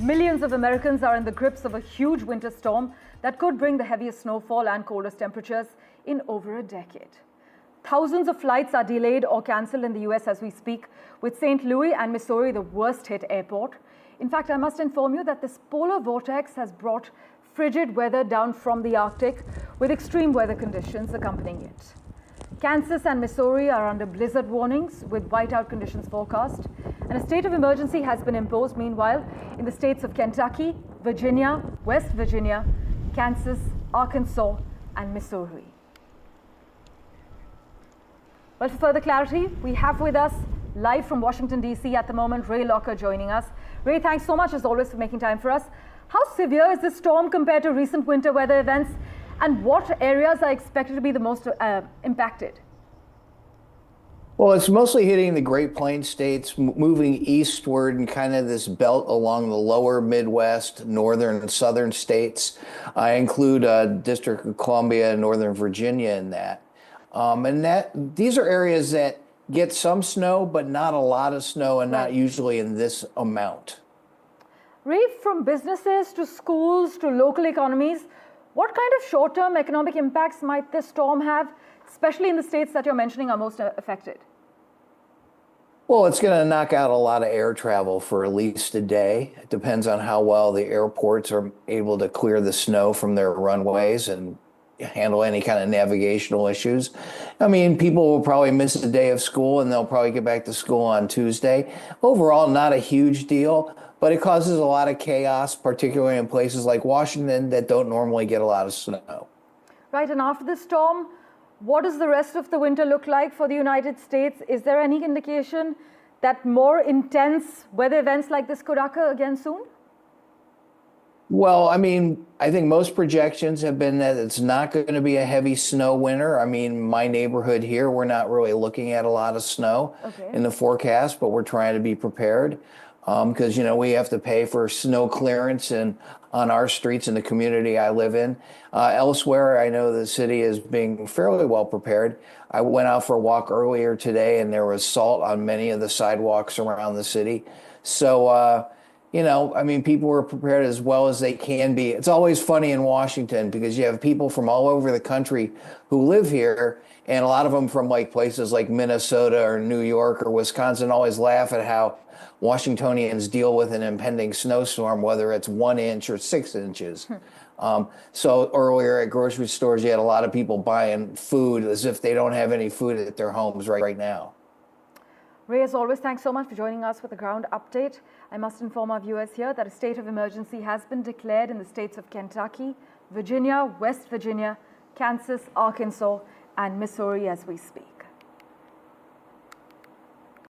Millions of Americans are in the grips of a huge winter storm that could bring the heaviest snowfall and coldest temperatures in over a decade. Thousands of flights are delayed or cancelled in the US as we speak, with St. Louis and Missouri the worst hit airport. In fact, I must inform you that this polar vortex has brought frigid weather down from the Arctic, with extreme weather conditions accompanying it. Kansas and Missouri are under blizzard warnings with whiteout conditions forecast, and a state of emergency has been imposed meanwhile in the states of Kentucky, Virginia, West Virginia, Kansas, Arkansas, and Missouri. Well, for further clarity, we have with us live from Washington, D.C. at the moment, Ray Locker joining us. Ray, thanks so much as always for making time for us. How severe is this storm compared to recent winter weather events? And what areas are expected to be the most impacted? Well, it's mostly hitting the Great Plains states, moving eastward and kind of this belt along the lower Midwest, northern and southern states. I include District of Columbia and Northern Virginia in that. These are areas that get some snow, but not a lot of snow and not usually in this amount. Ray, from businesses to schools to local economies, what kind of short-term economic impacts might this storm have, especially in the states that you're mentioning are most affected? Well, it's going to knock out a lot of air travel for at least a day. It depends on how well the airports are able to clear the snow from their runways and handle any kind of navigational issues. I mean, people will probably miss a day of school and they'll probably get back to school on Tuesday. Overall, not a huge deal, but it causes a lot of chaos, particularly in places like Washington that don't normally get a lot of snow. Right, and after the storm, what does the rest of the winter look like for the United States? Is there any indication that more intense weather events like this could occur again soon? Well, I mean, I think most projections have been that it's not going to be a heavy snow winter. I mean, my neighborhood here, we're not really looking at a lot of snow in the forecast, but we're trying to be prepared because, you know, we have to pay for snow clearance and on our streets in the community I live in. Elsewhere, I know the city is being fairly well prepared. I went out for a walk earlier today and there was salt on many of the sidewalks around the city. So, you know, I mean, people were prepared as well as they can be. It's always funny in Washington because you have people from all over the country who live here, and a lot of them from like places like Minnesota or New York or Wisconsin always laugh at how Washingtonians deal with an impending snowstorm, whether it's 1 inch or 6 inches. So earlier at grocery stores, you had a lot of people buying food as if they don't have any food at their homes right now. Ray, as always, thanks so much for joining us with a ground update. I must inform our viewers here that a state of emergency has been declared in the states of Kentucky, Virginia, West Virginia, Kansas, Arkansas, and Missouri as we speak.